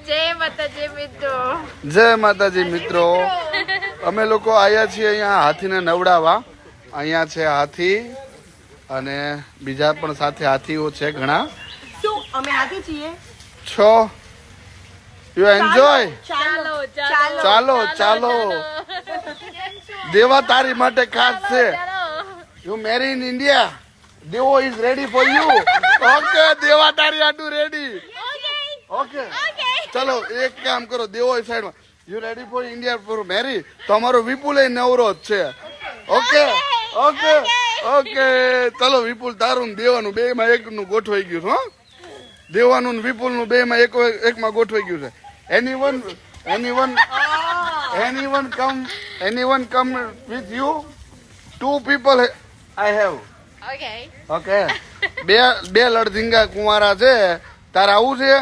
જય માતાજી મિત્રો, અમે લોકો આવ્યા છીએ અહીંયા હાથીને નવડાવવા. અહીંયા છે હાથી અને બીજા પણ સાથે હાથીઓ છે ઘણા. અમે હાથી છીએ. છો યુ એન્જોય. ચાલો ચાલો, દેવા તારી માટે ખાસ છે. યુ મેરી ઇન ઇન્ડિયા, દેવો is ready for you. Okay, દેવા તારી આટું રેડી. ઓકે ચલો એક કામ કરો, દેવો સાઈડમાં. You ready for India for marry? તો અમારો વિપુલ એ નવરો જ છે. ઓકે ઓકે ઓકે ચલો વિપુલ, તારું ને દેવાનું બે માં એક નું ગોઠવાઈ ગયું. હો, દેવાનું ને વિપુલ નું બે માં એકમાં ગોઠવાઈ ગયું છે. anyone come with you? 2 people I have. Okay બે લડધિંગા કુંવારા છે. તારે આવું છે?